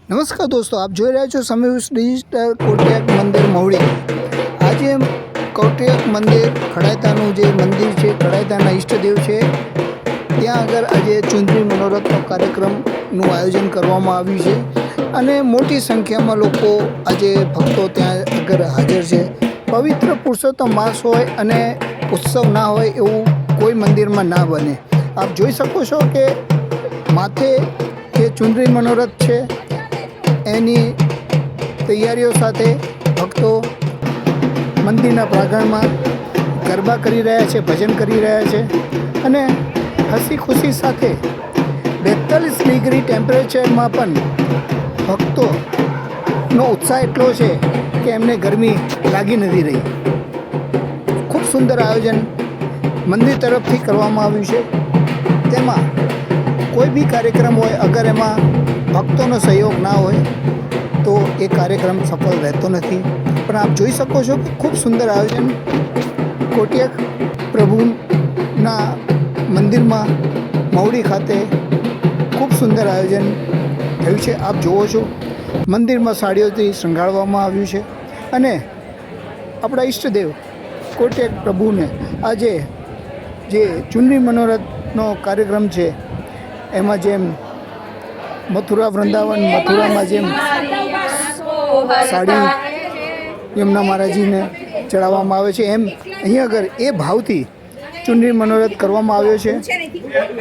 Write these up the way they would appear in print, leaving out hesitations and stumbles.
નમસ્કાર દોસ્તો, આપ જોઈ રહ્યા છો સમીર ડિજિટલ કોટિયાક મંદિર મહુડી। આજે કોટિયાક મંદિર ખડાયતાનું જે મંદિર છે, ખડાયતાના ઈષ્ટદેવ છે, ત્યાં આગળ આજે ચુંદડી મનોરથનો કાર્યક્રમનું આયોજન કરવામાં આવ્યું છે અને મોટી સંખ્યામાં લોકો આજે ભક્તો ત્યાં આગળ હાજર છે। પવિત્ર પુરુષોત્તમ માસ હોય અને ઉત્સવ ના હોય એવું કોઈ મંદિરમાં ના બને। આપ જોઈ શકો છો કે માથે જે ચુંદડી મનોરથ છે એની તૈયારીઓ સાથે ભક્તો મંદિરના પ્રાંગણમાં ગરબા કરી રહ્યા છે, ભજન કરી રહ્યા છે અને હસી ખુશી સાથે 42 ડિગ્રી ટેમ્પરેચરમાં પણ ભક્તોનો ઉત્સાહ એટલો છે કે એમને ગરમી લાગી નથી રહી। ખૂબ સુંદર આયોજન મંદિર તરફથી કરવામાં આવ્યું છે। તેમાં કોઈ બી કાર્યક્રમ હોય, અગર એમાં ભક્તોનો સહયોગ ના હોય તો એ કાર્યક્રમ સફળ રહેતો નથી। પણ આપ જોઈ શકો છો કે ખૂબ સુંદર આયોજન કોટિયાક પ્રભુના મંદિરમાં મહુડી ખાતે ખૂબ સુંદર આયોજન થયું છે। આપ જુઓ છો મંદિરમાં સાડીઓથી શણગારવામાં આવ્યું છે અને આપણા ઈષ્ટદેવ કોટિયાક પ્રભુને આજે જે ચુંદડી મનોરથનો કાર્યક્રમ છે એમાં જેમ મથુરા વૃંદાવન મથુરામાં જેમ સાડી યમુના મહારાજીને ચડાવવામાં આવે છે, એમ અહીંયા આગળ એ ભાવથી ચુંદડી મનોરથ કરવામાં આવ્યો છે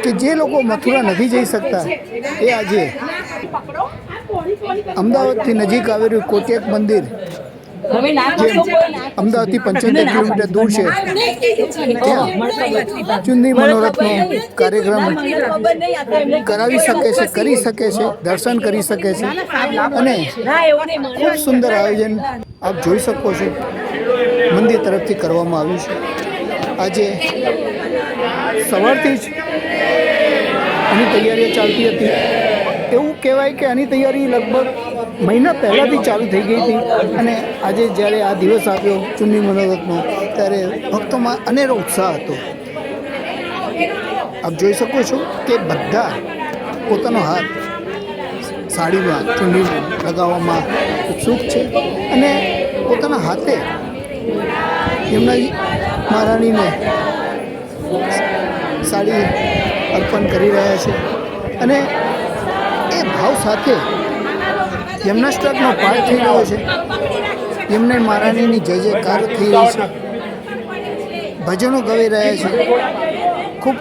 કે જે લોકો મથુરા નથી જઈ શકતા એ આજે અમદાવાદથી નજીક આવેલું કોટિયાક મંદિર, જે અમદાવાદથી 75 કિલોમીટર દૂર છે, ત્યાં ચુંદડી મનોરથનો કાર્યક્રમ કરાવી શકે છે, કરી શકે છે, દર્શન કરી શકે છે અને ખૂબ સુંદર આયોજન આપ જોઈ શકો છો મંદિર તરફથી કરવામાં આવ્યું છે। આજે સવારથી જ આની તૈયારીઓ ચાલતી હતી। એવું કહેવાય કે આની તૈયારી લગભગ મહિના પહેલાંથી ચાલુ થઈ ગઈ હતી અને આજે જ્યારે આ દિવસ આવ્યો ચુંદડી મનોરથનો ત્યારે ભક્તોમાં અનેરો ઉત્સાહ હતો। આપ જોઈ શકો છો કે બધા પોતાનો હાથ સાડીમાં ચુંદડીમાં લગાવવામાં ઉત્સુક છે અને પોતાના હાથે યમુના મહારાણીને સાડી અર્પણ કરી રહ્યા છે અને એ ભાવ સાથે યમનાષ્ટકનો પાઠ થઈ રહ્યો છે, યમુના મહારાણીની જય જયકાર થઈ રહી છે, ભજનો ગવાઈ રહ્યા છે। ખૂબ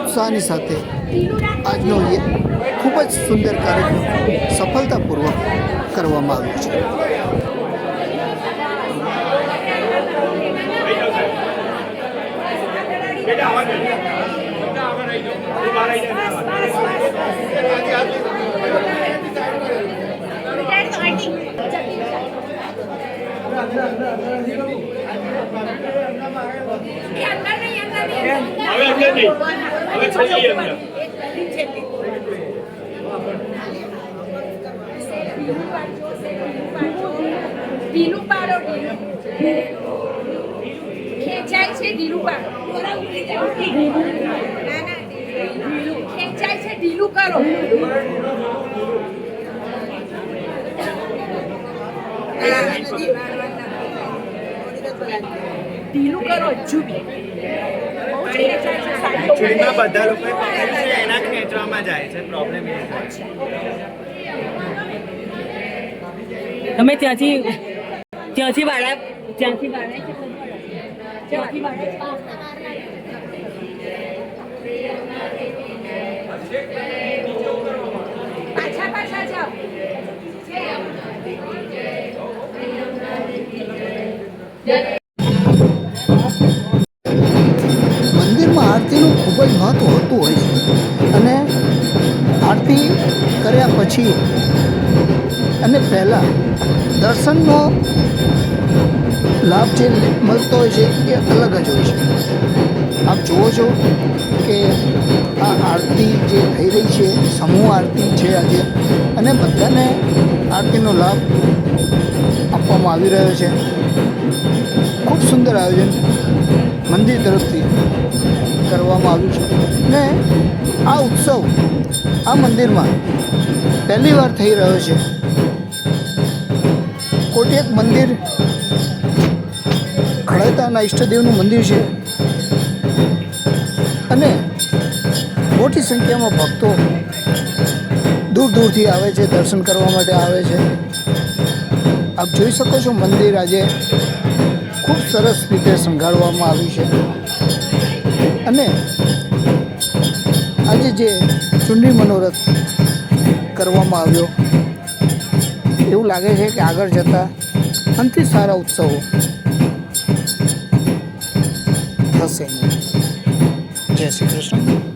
ઉત્સાહની સાથે આજનો એ ખૂબ જ સુંદર કાર્યક્રમ સફળતાપૂર્વક કરવામાં આવ્યો છે। ઢીલું પાડો, ખેંચાય છે ઢીલું પાડો, ખેંચાય છે ઢીલું કરો, ઢીલું કરો હજુ બી બધા લોકો એના ખેંચવામાં જાય છે, પ્રોબ્લેમ એ છે। તમે ત્યાંથી વાળા પાછા જાઓ। મંદિરમાં આરતીનું ખૂબ જ મહત્ત્વ હોતું હોય છે અને આરતી કર્યા પછી અને પહેલાં દર્શનનો લાભ જે મળતો હોય છે એ અલગ જ હોય છે। આપ જુઓ છો કે આ આરતી જે થઈ રહી છે, સમૂહ આરતી છે આજે અને બધાને આરતીનો લાભ આપવામાં આવી રહ્યો છે। ખૂબ સુંદર આયોજન મંદિર તરફથી કરવામાં આવ્યું છે ને આ ઉત્સવ આ મંદિરમાં પહેલી વાર થઈ રહ્યો છે। કોટી એક મંદિર ખડેતાના ઈષ્ટદેવનું મંદિર છે અને મોટી સંખ્યામાં ભક્તો દૂર દૂરથી આવે છે, દર્શન કરવા માટે આવે છે. આપ જોઈ શકો છો મંદિર આજે ખૂબ સરસ રીતે શણગારવામાં આવ્યું છે અને આજે જે ચુંડરી મનોરથ કરવામાં આવ્યો એવું લાગે છે કે આગળ જતાં અંતિ સારા ઉત્સવો થશે. જય શ્રી કૃષ્ણ.